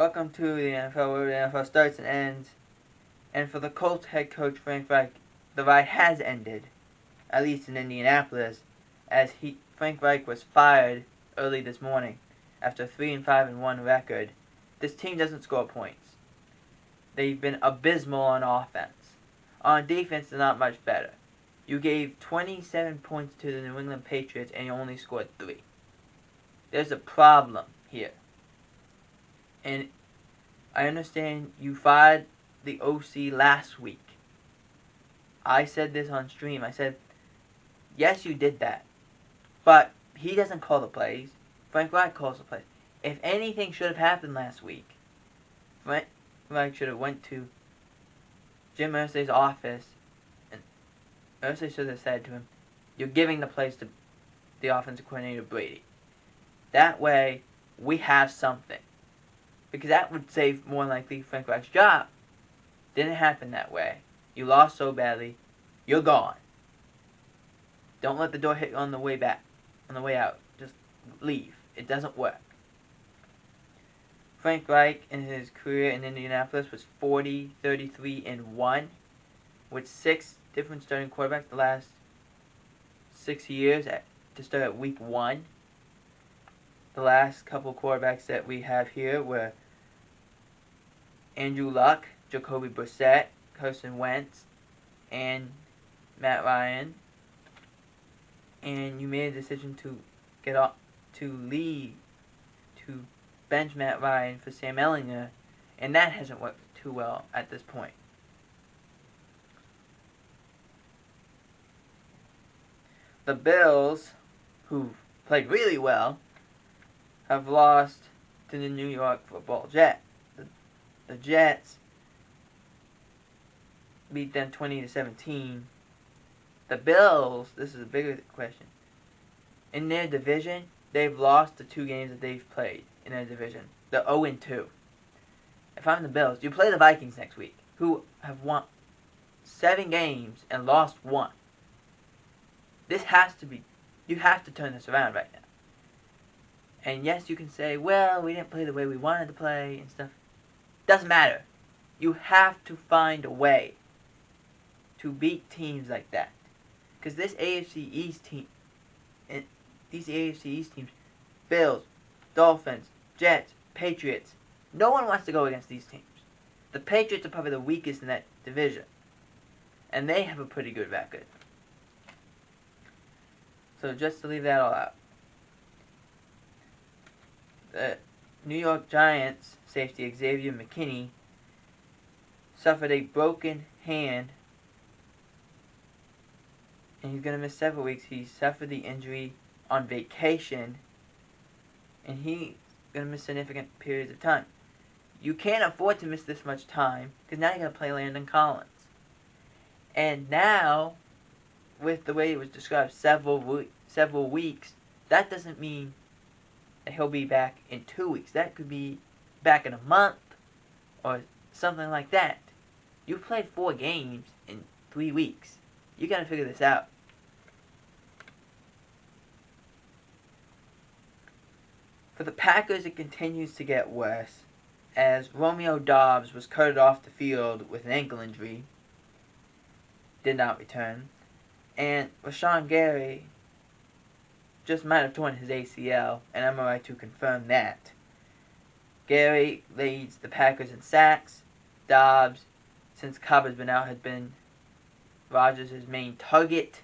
Welcome to the NFL, where the NFL starts and ends. And for the Colts head coach Frank Reich, the ride has ended, at least in Indianapolis, as Frank Reich was fired early this morning after a 3-5-1 record. This team doesn't score points. They've been abysmal on offense. On defense, they're not much better. You gave 27 points to the New England Patriots and you only scored 3. There's a problem here. And I understand you fired the OC last week. I said this on stream. I said, yes, you did that. But he doesn't call the plays. Frank Reich calls the plays. If anything should have happened last week, Frank Reich should have went to Jim Irsay's office, and Irsay should have said to him, you're giving the plays to the offensive coordinator, Brady. That way, we have something. Because that would save, more likely, Frank Reich's job. Didn't happen that way. You lost so badly, you're gone. Don't let the door hit you on the way back, on the way out. Just leave. It doesn't work. Frank Reich in his career in Indianapolis was 40-33-1 with 6 different starting quarterbacks the last 6 years to start at week 1. The last couple quarterbacks that we have here were Andrew Luck, Jacoby Brissett, Carson Wentz, and Matt Ryan. And you made a decision to bench Matt Ryan for Sam Ehlinger, and that hasn't worked too well at this point. The Bills, who played really well, have lost to the New York Football Jets. The Jets beat them 20-17. The Bills, this is a bigger question. In their division, they've lost the 2 games that they've played in their division. They're 0-2. If I'm the Bills, you play the Vikings next week, who have won 7 games and lost 1. This has to be, you have to turn this around right now. And yes, you can say, well, we didn't play the way we wanted to play and stuff. Doesn't matter. You have to find a way to beat teams like that. Because this AFC East team, and these AFC East teams, Bills, Dolphins, Jets, Patriots, no one wants to go against these teams. The Patriots are probably the weakest in that division. And they have a pretty good record. So just to leave that all out. The New York Giants safety Xavier McKinney suffered a broken hand, and he's going to miss several weeks. He suffered the injury on vacation, and he's going to miss significant periods of time. You can't afford to miss this much time, because now you're going to play Landon Collins. And now, with the way it was described, several weeks, that doesn't mean that he'll be back in 2 weeks. That could be back in a month or something like that. You played 4 games in 3 weeks. You got to figure this out. For the Packers, it continues to get worse as Romeo Doubs was carted off the field with an ankle injury. Did not return. And Rashawn Gary just might have torn his ACL, and I'm alright to confirm that. Gary leads the Packers in sacks. Doubs, since Cobb has been out, has been Rodgers' main target.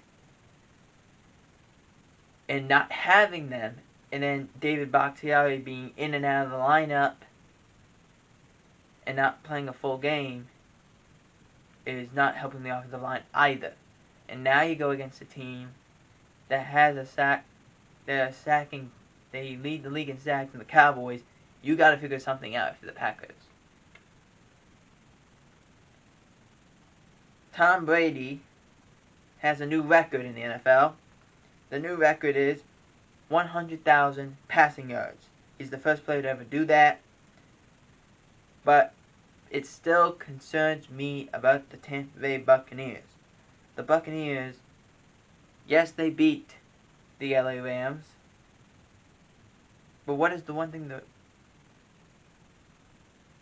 And not having them, and then David Bakhtiari being in and out of the lineup and not playing a full game is not helping the offensive line either. And now you go against a team that has a sack. They're sacking. They lead the league in sacks, and the Cowboys. You got to figure something out for the Packers. Tom Brady has a new record in the NFL. The new record is 100,000 passing yards. He's the first player to ever do that. But it still concerns me about the Tampa Bay Buccaneers. The Buccaneers, yes, they beat the LA Rams. But what is the one thing that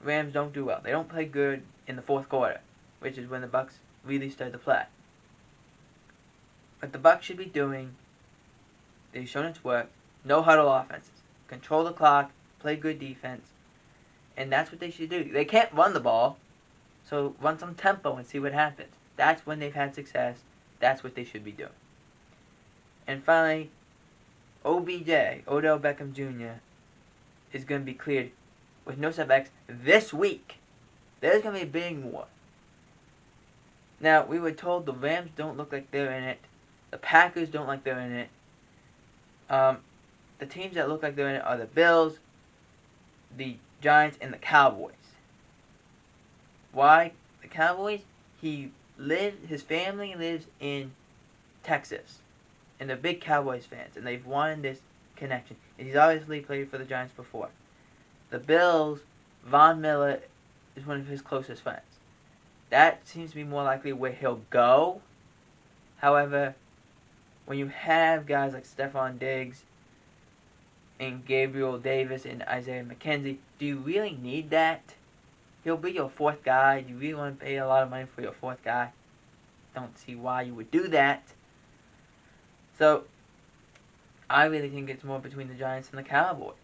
Rams don't do well. They don't play good in the fourth quarter, which is when the Bucs really start to play. What the Bucs should be doing, they've shown its work, no huddle offenses. Control the clock, play good defense, and that's what they should do. They can't run the ball, so run some tempo and see what happens. That's when they've had success. That's what they should be doing. And finally, OBJ, Odell Beckham Jr., is going to be cleared with no setbacks this week. There's going to be a bidding war. Now, we were told the Rams don't look like they're in it. The Packers don't like they're in it. The teams that look like they're in it are the Bills, the Giants, and the Cowboys. Why? The Cowboys, his family lives in Texas, and they're big Cowboys fans, and they've wanted this connection. And he's obviously played for the Giants before. The Bills, Von Miller is one of his closest friends. That seems to be more likely where he'll go. However, when you have guys like Stephon Diggs and Gabriel Davis and Isaiah McKenzie, do you really need that? He'll be your fourth guy. Do you really want to pay a lot of money for your fourth guy? Don't see why you would do that. So, I really think it's more between the Giants and the Cowboys.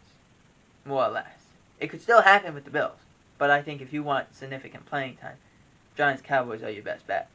More or less. It could still happen with the Bills. But I think if you want significant playing time, Giants-Cowboys are your best bet.